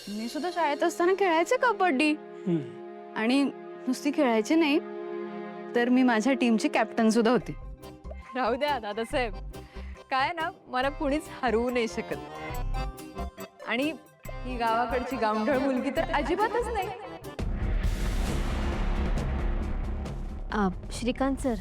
मी सुद्धा शाळेत असताना खेळायचे कबड्डी आणि नुसती खेळायची नाही तर मी माझ्या टीमची कॅप्टन सुद्धा होती. राहू द्या दादासाहेब, काय ना मला कुणीच हरवू नाही शकत. आणि ही गावाकडची गावंढळ मुलगी तर अजिबातच नाही. श्रीकांत सर,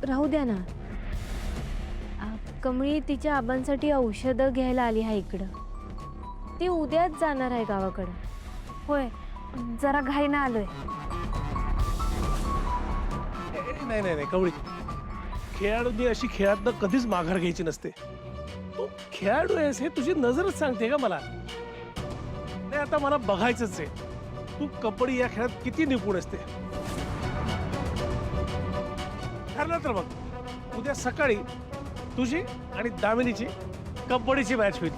राहू द्या ना. कमळी तिच्या आबांसाठी औषधं घ्यायला आली आहे इकडं. ती उद्याच जाणार आहे गावाकडं. होय, जरा घाईनं आलोय. नाही नाही नाही कवळी, खेळाडूंनी अशी खेळातनं कधीच माघार घ्यायची नसते. तू खेळाडू आहेस हे तुझी नजरच सांगते का मला? नाही आता मला बघायचंच आहे तू कबड्डी या खेळात किती निपुण असते. ठरलं तर बघ, उद्या सकाळी तुझी आणि दामिनीची कबड्डीची मॅच होईल.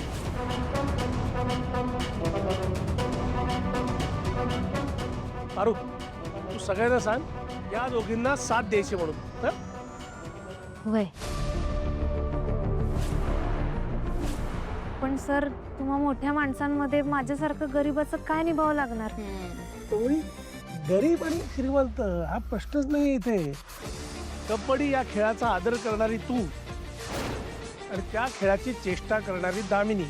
पारू, तू सगळ्यांना सांग या दोघींना साथ द्यायची म्हणून. हं? वय पण सर, तुम्हा मोठ्या माणसांमध्ये माझ्यासारखं गरीबाचं काय निभावं लागणार? तुम्ही गरीब आणि श्रीमंत हा प्रश्नच नाही इथे. कबड्डी या खेळाचा आदर करणारी तू आणि त्या खेळाची चेष्टा करणारी दामिनी,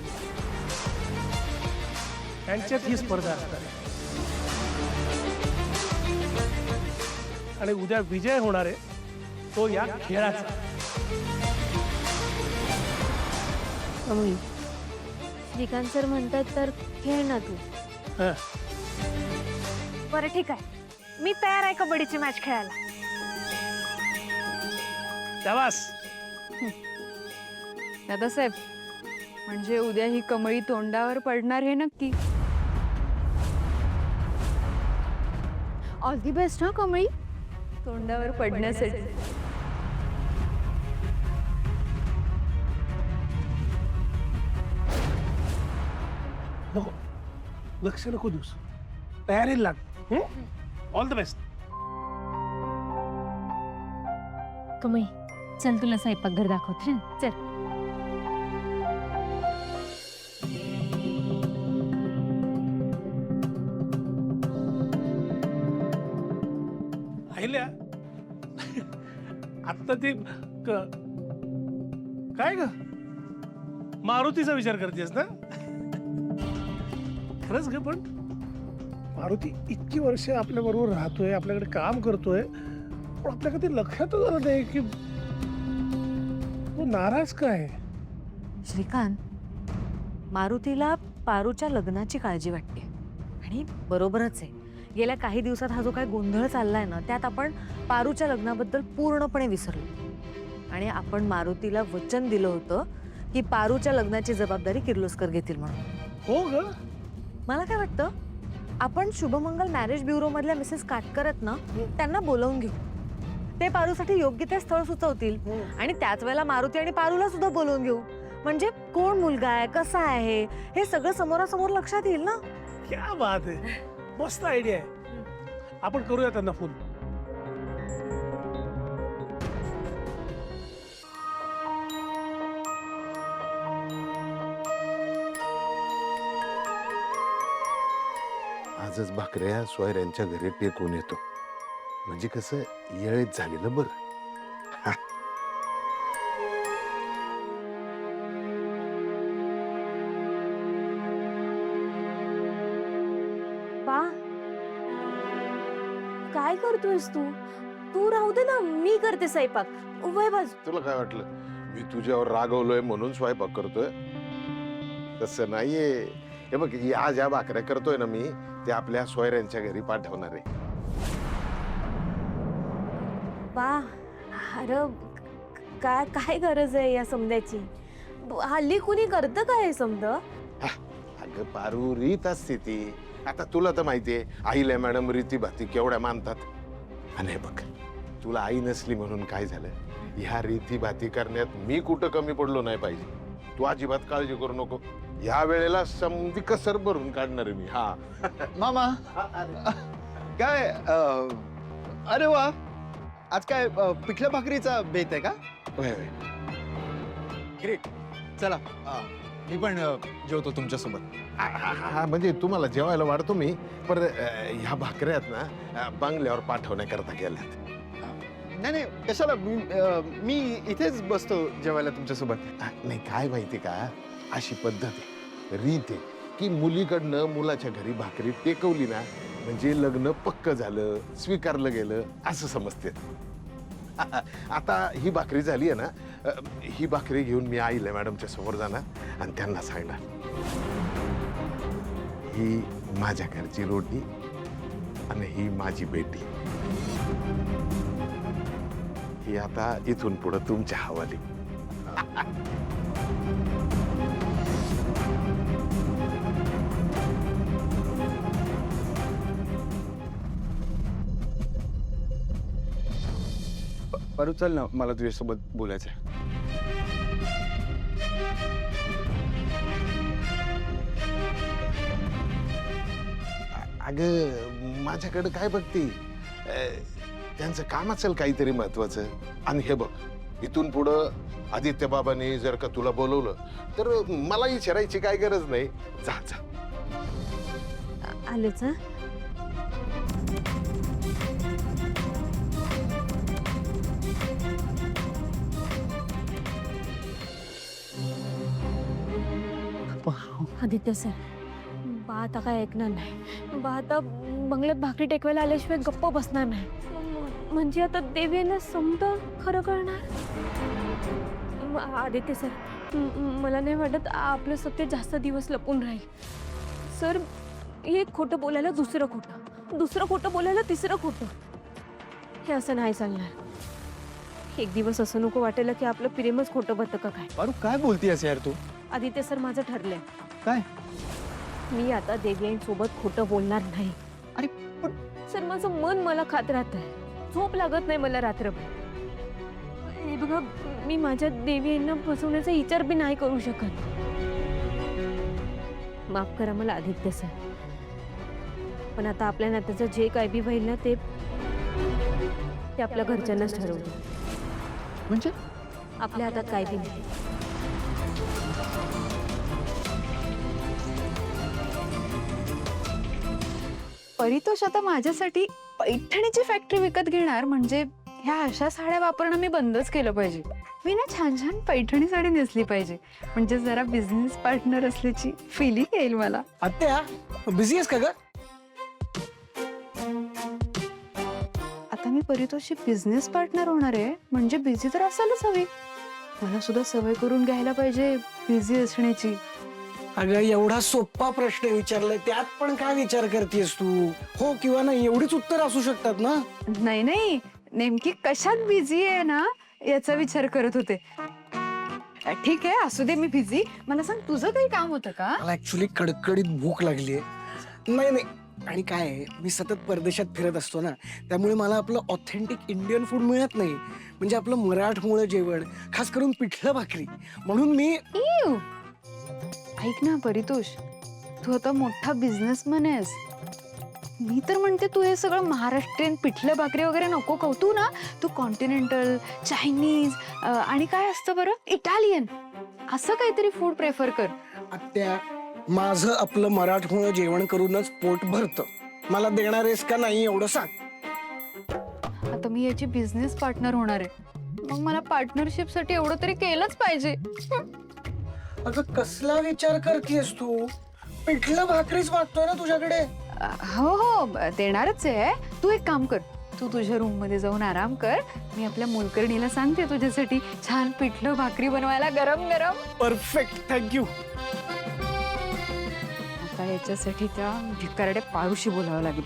यांच्यात ही स्पर्धा असणार. आणि उद्या विजय होणार आहे तो या खेळाचा. कमळी, श्रीकांत सर म्हणतात तर खेळ ना तू. हं. बरं ठीक आहे, मी तयार आहे कबड्डीची मॅच खेळायला. शाबास. दादासाहेब, म्हणजे उद्या ही कमळी तोंडावर पडणार हे नक्की. ऑल दी बेस्ट हा कमळी, तोंडावर पडण्यासाठी. नको, लक्ष नको दिवस, तयारीला लाग. All the best. कमळी, चल तुला स्वयंपाकघर दाखवते. चल. आहिल्या, आता ती काय ग मारुतीचा विचार करतेस ना? खरंच ग, पण मारुती इतकी वर्ष आपल्या बरोबर राहतोय, आपल्याकडे काम करतोय, पण आपल्या कधी लक्षातच आलं नाही की तो नाराज काय. श्रीकांत, मारुतीला पारूच्या लग्नाची काळजी वाटते आणि बरोबरच आहे. गेल्या काही दिवसात हा जो काय गोंधळ चाललाय ना, त्यात आपण पारूच्या लग्नाबद्दल पूर्णपणे विसरलो. आणि आपण मारुतीला वचन दिलं होतं की पारूच्या लग्नाची जबाबदारी किर्लोस्कर घेतील म्हणून. हो ग, मला काय वाटतं, आपण शुभमंगल मॅरेज ब्युरो मधल्या मिसेस काटकर आहेत ना, त्यांना बोलावून घेऊ. ते पारूसाठी योग्य ते स्थळ सुचवतील आणि त्याच वेळेला मारुती आणि पारूला सुद्धा बोलवून घेऊ. म्हणजे कोण मुलगा आहे, कसा आहे, हे सगळं समोरासमोर लक्षात येईल ना. क्या बात आहे, मस्त आयडिया आहे. आपण करूया त्यांना फोन. आजच भाकऱ्या सोयऱ्यांच्या घरी टेकून येतो, म्हणजे कसं येळेत झालेलं बरं. बा, काय करतोयस तू? तू राहू दे ना, मी करते स्वयंपाक. वय बाजू. तुला काय वाटलं मी तुझ्यावर रागवलोय म्हणून स्वयंपाक करतोय? तसं नाहीये. हे बघ, या ज्या भाकऱ्या करतोय ना मी, ते आपल्या सोयऱ्यांच्या घरी पाठवणार आहे. बा, अरे काय काय गरज आहे या समद्याची? हल्ली कुणी करतं काय समद? अगं पारू, रीत असते ती. आता तुला तर माहितीये आईला मॅडम रीती भाती केवढ्या मानतात. आणि हे बघ, तुला आई नसली म्हणून काय झालं, ह्या रीती भाती करण्यात मी कुठं कमी पडलो नाही पाहिजे. तू अजिबात काळजी करू नको. ह्या वेळेला समधी कसर भरून काढणार आहे मी. हा मामा, काय अरे वा, आज काय पिठल्या भाकरीचा बेत आहे का? होय होय. ग्रेट. चला मी पण जेवतो तुमच्यासोबत. हा म्हणजे तुम्हाला जेवायला वाढतो मी, पण ह्या भाकऱ्यात ना बंगल्यावर पाठवण्याकरता गेल्यात. नाही कशाला, मी इथेच बसतो जेवायला तुमच्यासोबत. नाही काय माहिती का, अशी पद्धत आहे, रीत आहे की मुलीकडनं मुलाच्या घरी भाकरी टेकवली ना म्हणजे लग्न पक्क झालं, स्वीकारलं गेलं असं समजते. आता ही भाकरी झाली आहे ना, ही भाकरी घेऊन मी आईला मॅडमच्या समोर जाणार आणि त्यांना सांगणार, ही माझ्या घरची रोटी आणि ही माझी बेटी, ही आता इथून पुढे तुमच्या हवाली. पारू चल ना, मला तुझ्यासोबत बोलायचं आहे. अगं माझ्याकडे काय बघते, त्यांचं काम असेल काहीतरी महत्वाचं. आणि हे बघ, इथून पुढं आदित्य बाबांनी जर का तुला बोलवलं तर मला विचारायची काय गरज नाही, जा जा. आलेच हं? आदित्य सर, बा आता काय ऐकणार नाही. बा आता बंगल्यात भाकरी टेकवायला आल्याशिवाय गप्प बसणार नाही. म्हणजे आता देवीला समजा खरं कळणार. आदित्य सर, मला नाही वाटत आपलं सत्य जास्त दिवस लपून राहील. सर, एक खोटं बोलायला दुसरं खोटं, दुसरं खोटं बोलायला तिसरं खोटं, हे असं नाही चालणार. एक दिवस असं नको वाटेल की आपलं प्रेमच खोटं बतं का काय. पारू काय बोलतीयस यार तू? आदित्य सर, माझं ठरलंय. काय? मी आता देवयाईंसोबत खोटं बोलणार नाही. अरे पण सर, माझं मन मला खात राहत आहे, झोप लागत नाही मला रात्रभर. हे बघा, मी माझ्या देवयाईंना फसवण्याचा विचार बी नाही करू शकत. माफ करा मला आदित्य सर, पण आता आपल्या नात्याचं जे काय बी होईल ना ते आपल्या घरच्यांनाच ठरवलं. म्हणजे आपल्या हातात काय बी नाही. परितोष आता माझ्यासाठी पैठणीची फॅक्टरी विकत घेणार म्हणजे ह्या अशा साड्या वापरणं मी बंदच केलं पाहिजे. मी ना छान छान पैठणी साडी नेसली पाहिजे, म्हणजे जरा बिझनेस पार्टनर असल्याची फिलिंग येईल मला. आत्या बिझी आहेस का ग? आता मी परितोषची बिझनेस पार्टनर होणार आहे म्हणजे बिझी तर असायलाच हवी. मला सुद्धा सवय करून घ्यायला पाहिजे बिझी असण्याची. अगं एवढा सोपा प्रश्न विचारलाय, त्यात पण काय विचार करतेस तू? हो किंवा नाही एवढीच उत्तर असू शकतात ना. नाही नाही, नेमकी कशात बिझी आहे ना याचा विचार करत होते. ठीक आहे, असू दे, मी बिझी. मला सांग, तुझं काही काम होतं का? मला ऍक्च्युली कडकडीत भूक लागलीये. नाही आणि काय आहे, मी सतत परदेशात फिरत असतो ना, त्यामुळे मला आपलं ऑथेंटिक इंडियन फूड मिळत नाही. म्हणजे आपलं मराठमोळं जेवण, खास करून पिठलं भाकरी. म्हणून मी इव. ऐक ना परितोष, तू आता मोठा बिझनेसमॅन आहेस. मी तर म्हणते तू हे सगळं महाराष्ट्रीयन पिठलं भाकरी वगैरे नको खाऊ. तू ना तू कॉन्टिनेंटल, चायनीज आणि काय असतं बरं, इटालियन, असं काहीतरी फूड प्रेफर कर. आत्या, माझं आपलं मराठमोळं जेवण करूनच पोट भरतं. मला देणार आहेस का नाही एवढं सांग. आता मी याची बिझनेस पार्टनर होणार आहे, मग मला पार्टनरशिप साठी एवढं तरी केलंच पाहिजे. अगं कसला विचार करतेस तू? पिठलं भाकरीच मागतोय ना तुझ्याकडे. हो हो, देणारच आहे. तू एक काम कर, तू तुझ्या रूम मध्ये जाऊन आराम कर. मी आपल्या मोलकर्णीला सांगते तुझ्यासाठी छान पिठलं भाकरी बनवायला गरम गरम. Perfect, thank you. आता याच्यासाठी त्या भिकारड्या पारूशी बोलावं लागेल.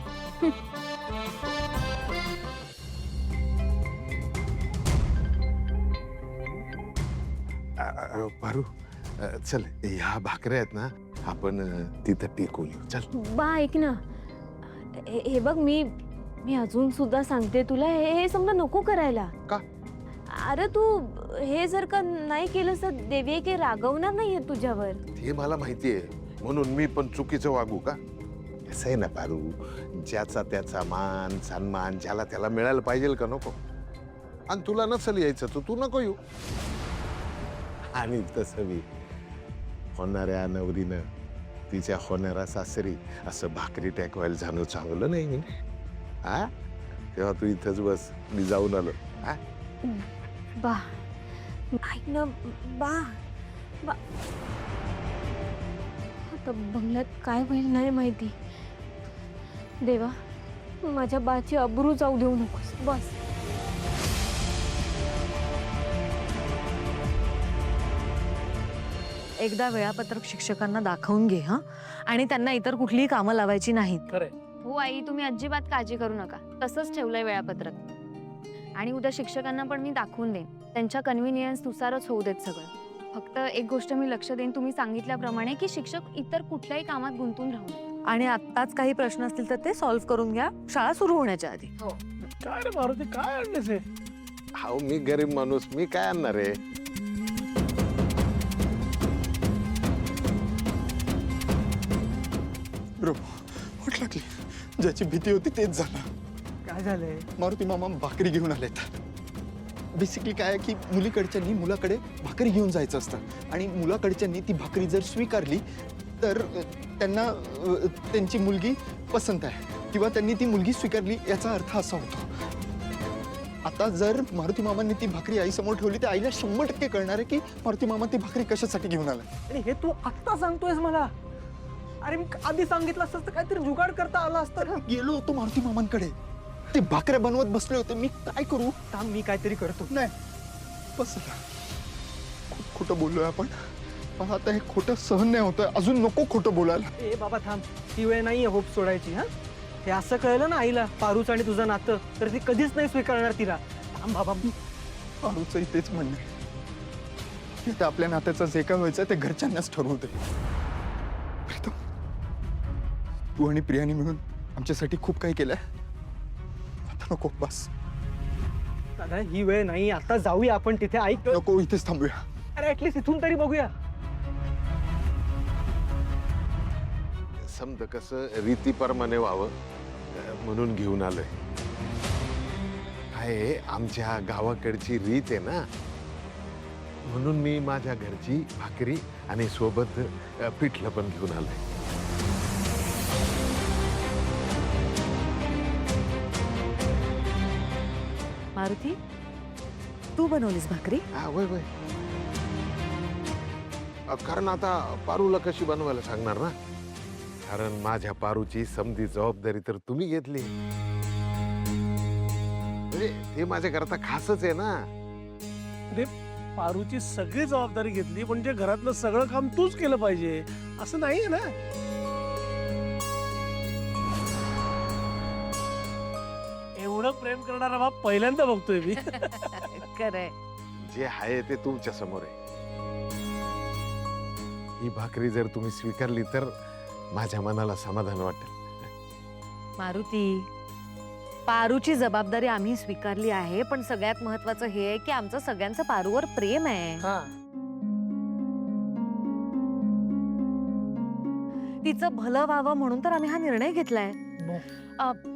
पारू, चल ह्या भाकऱ्या आहेत ना, आपण तिथं टेकून येऊ. चल. बा ऐक ना, हे बघ, मी अजून सुद्धा सांगते तुला, हे समजा नको करायला. का? अरे तू हे जर का नाही केलं तर देवी काही रागवणार नाहीये तुझ्यावर. हे मला माहितीये, म्हणून मी पण चुकीचं वागू का? असं आहे ना पारू, ज्याचा त्याचा मान सन्मान ज्याला त्याला मिळायला पाहिजे का नको? आणि तुला नसेल यायचं तर तू नको येऊ. आणि तसं मी होणाऱ्या नवरीनं तिच्या होणाऱ्या सासरी असं भाकरी टेकवायला जाणं चांगलं नाही मी हा तेव्हा तू इथंच बस मी जाऊन आलो हा बा ऐक ना बा बा आता बंगल्यात काय होईल नाही माहिती. देवा माझ्या बाची अब्रू जाऊ देऊ नकोस बस. एकदा वेळापत्रक शिक्षकांना दाखवून घे हा आणि त्यांना इतर कुठलीही कामं लावायची नाहीत. खरंय. हो आई, तुम्ही अजिबात काळजी करू नका. तसंच ठेवलंय वेळापत्रक. आणि उद्या शिक्षकांना पण मी दाखवून देईन. त्यांच्या कन्व्हिनियन्स नुसारच होऊ देत सगळं. फक्त एक गोष्ट मी लक्ष देईन तुम्ही सांगितल्याप्रमाणे की शिक्षक इतर कुठल्याही कामात गुंतून राहू नये. आणि आत्ताच काही प्रश्न असतील तर ते सॉल्व्ह करून घ्या शाळा सुरू होण्याच्या आधी. काय रे मारुती काय आणलेस हे? हाव मी गरीब माणूस मी काय आणणार आहे वाट लागली ज्याची भीती होती तेच झालं. काय झालंय? मारुती मामा भाकरी घेऊन आलेत. बेसिकली काय आहे की मुलीकडच्यांनी मुलाकडे भाकरी घेऊन जायचं असतं आणि मुलाकडच्यांनी ती भाकरी जर स्वीकारली तर त्यांना त्यांची मुलगी पसंत आहे किंवा त्यांनी ती मुलगी स्वीकारली याचा अर्थ असा होतो. आता जर मारुती मामांनी ती भाकरी आईसमोर ठेवली तर आईला 100% कळणार आहे की मारुती मामा ती भाकरी कशासाठी घेऊन आला. आणि हे तू आत्ता सांगतोयस मला? अरे मी आधी सांगितलं असतं तर काहीतरी जुगाड करता आला असतं ना. गेलो होतो मारुती मामांकडे ते भाकऱ्या बनवत बसले होते. मी काय करू? थांब मी काहीतरी करतो. नाही बस खूप खोटं बोललोय आपण. मला आता हे खोटं सहन नाही होतंय. अजून नको खोटं बोलायला. ए बाबा थांब, ती वेळ नाहीये होप सोडायची. हा हे असं कळलं ना आईला पारूचं आणि तुझं नातं तर ती कधीच नाही स्वीकारणार तिला. थांब बाबा. पारूचंही तेच म्हणणं आहे की आता आपल्या नात्याचं जे काय व्हायचं ते घरच्यांनाच ठरवते. प्रीतम तू आणि प्रियाने मिळून आमच्यासाठी खूप काही केलंय. आता नको बस. दादा ही वेळ नाही, आता जाऊया आपण तिथे. ऐक नको इथेच थांबूया. अरे ऍटलीस्ट इथून तरी बघूया. समज कसं रीतीप्रमाणे व्हावं म्हणून घेऊन आलोय. आहे आमच्या गावाकडची रीत आहे ना म्हणून मी माझ्या घरची भाकरी आणि सोबत पिठलं पण घेऊन आलोय. मारुती तू बनवलीस भाकरी? हा वय वय कारण आता पारूला कशी बनवायला सांगणार ना कारण माझ्या पारूची समधी जबाबदारी तर तुम्ही घेतली म्हणजे ते माझ्या करता खासच आहे ना. पारूची सगळी जबाबदारी घेतली म्हणजे घरातलं सगळं काम तूच केलं पाहिजे असं नाहीये ना. एवढं प्रेम करणारा बाप पहिल्यांदा बघतोय मी. खरंय. जे आहे ते तुमच्या समोर आहे. ही भाकरी जर तुम्ही स्वीकारली तर माझ्या मनाला समाधान वाटेल. मारुती पारूची जबाबदारी आम्ही स्वीकारली आहे पण सगळ्यात महत्वाचं हे आहे की आमचं सगळ्यांचं पारूवर प्रेम आहे. तिचं भलं व्हावं म्हणून तर आम्ही हा निर्णय घेतलाय.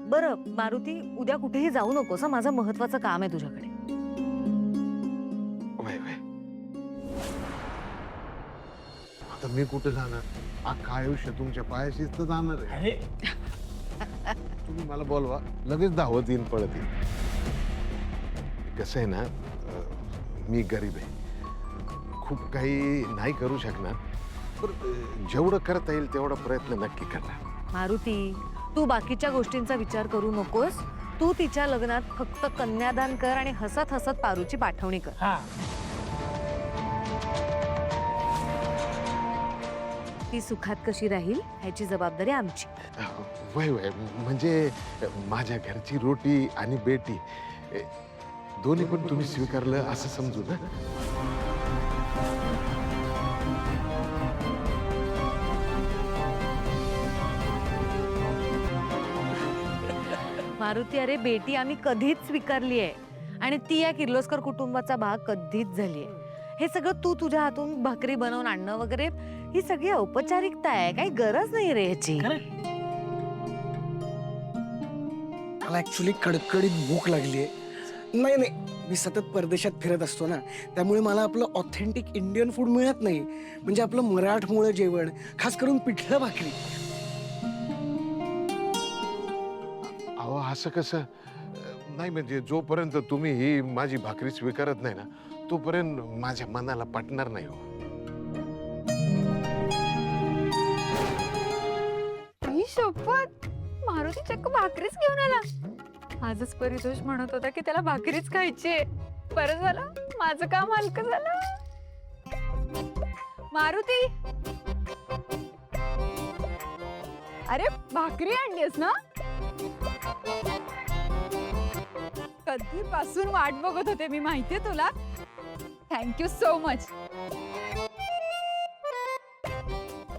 बरं मारुती उद्या कुठेही जाऊ नकोस. माझं महत्वाचं काम आहे तुझ्याकडे. वय वय आता मी कुठे जाणार? अख्खं आयुष्य तुमच्या पायाशीच तर जाणार आहे. तुम्ही मला बोलवा लगेच धावत येईन पळत येईन. कसं आहे ना मी गरीब आहे खूप काही नाही करू शकणार पण जेवढं करता येईल तेवढा प्रयत्न नक्की करणार. मारुती तू बाकीच्या गोष्टींचा विचार करू नकोस. तू तिच्या लग्नात फक्त कन्यादान कर आणि हसत हसत पारूची पाठवणी कर. ती सुखात कशी राहील ह्याची जबाबदारी आमची. वय वय म्हणजे माझ्या घरची रोटी आणि बेटी दोन्ही पण तुम्ही स्वीकारलं असं समजू ना. मारुती अरे बेटी आम्ही कधीच स्वीकारली आहे आणि ती या किर्लोस्कर कुटुंबाचा भाग कधीच झाली आहे. हे सगळं तू तुझ्या हातून भाकरी बनवून आणणं वगैरे ही सगळी औपचारिकता आहे. काही गरज नाही रे ह्याची. मला ऍक्च्युली कडकडीत भूक लागली आहे. नाही मी सतत परदेशात फिरत असतो ना, त्यामुळे मला आपलं ऑथेंटिक इंडियन फूड मिळत नाही. म्हणजे आपलं मराठमोळं जेवण, खास करून पिठलं भाकरी. अहो असं कसं? नाही म्हणजे जोपर्यंत तुम्ही ही माझी भाकरी स्वीकारत नाही ना, तोपर्यंत माझ्या मनाला पटणार नाही हो. ही शपथ, मारुती चक्क भाकरीच घेऊन आला. आजच परितोष म्हणत होता की त्याला भाकरीच खायची आहे. बरं झालं, माझं काम हलकं झालं. मारुती, अरे भाकरी आणलीस ना? कधीपासून वाट बघत होते मी, माहितीये तुला. Thank you so much.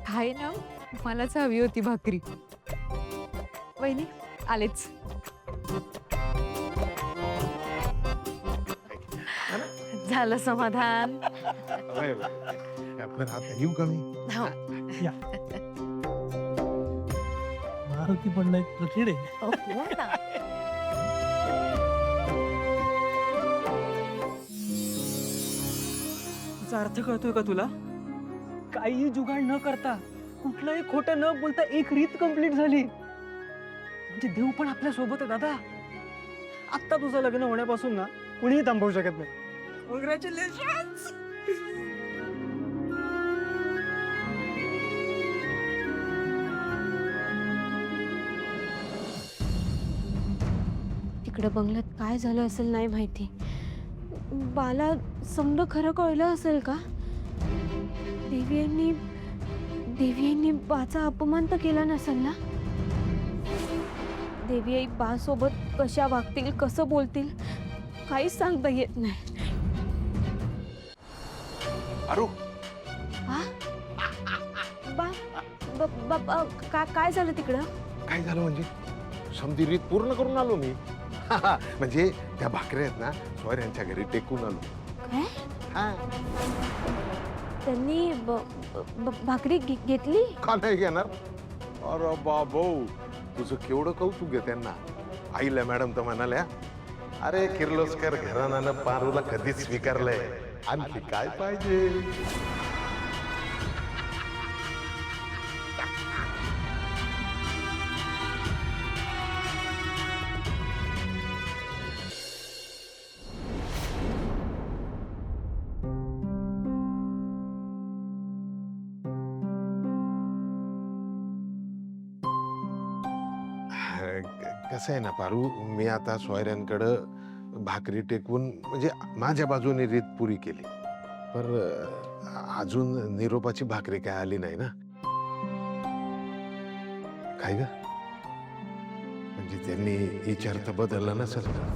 काय ना, मलाच हवी होती भाकरी. वहिनी आलेच. झालं समाधान. आपण आता येऊ का मी? मारुती पण नाही प्रथिड आहे. हो ना. त्याचा अर्थ कळतोय का तुला? काही जुगाड न करता, कुठलंही खोटं न बोलता एक रीत कंप्लीट झाली. म्हणजे देव पण आपल्या सोबत आहे दादा. आता तुझं लग्न होण्यापासून ना कुणीही थांबवू शकत नाही. कॉंग्रॅच्युलेशन. तिकडे बंगल्यात काय झालं असेल नाही माहिती. बाला समजा खरं कळलं असेल का? देवी यांनी बाचा अपमान तर केला नसेल ना? देवी आई बा सोबत कशा वागतील, कसं बोलतील, काहीच सांगता येत नाही. अरू हा? काय झालं तिकडं? काय झालं म्हणजे? समधी रीत पूर्ण करून आलो मी. म्हणजे त्या भाकऱ्या आहेत ना, सोयऱ्यांच्या घरी टेकून आलो. काय? हा. त्यांनी भाकरी घेतली? का नाही घेणार? अरे बाबो, तुझं केवढं कौतुक आहे त्यांना. आईला मॅडम तर म्हणाल्या, अरे किर्लोस्कर घराण्यानं पारूला कधीच स्वीकारलंय, आणखी काय पाहिजे? कसं आहे ना पारू, मी आता सोयऱ्यांकडं भाकरी टेकवून म्हणजे माझ्या बाजूने रीत पुरी केली. पर अजून निरोपाची भाकरी काय आली नाही ना. काय ग? म्हणजे त्यांनी विचार तर बदलला नसेल का?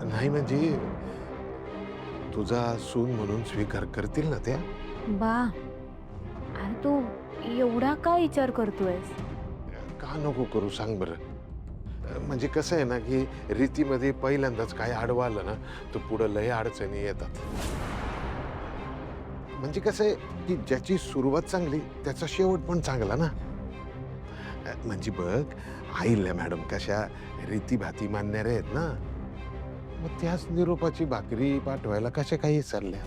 नाही म्हणजे तुझा सून म्हणून स्वीकार करतील ना त्या? बा, अरे तू एवढा का विचार करतोयस? का नको करू सांग बरं. म्हणजे कसं आहे ना की रीतीमध्ये पहिल्यांदाच काय आडवं आलं ना तर पुढं लय अडचणी येतात. म्हणजे कसं आहे की ज्याची सुरुवात चांगली त्याचा शेवट पण चांगला ना. म्हणजे बघ, आईला मॅडम कशा रीतीभाती मानणाऱ्या आहेत ना, मग त्याच निरोपाची भाकरी पाठवायला कशा काही चालल्या.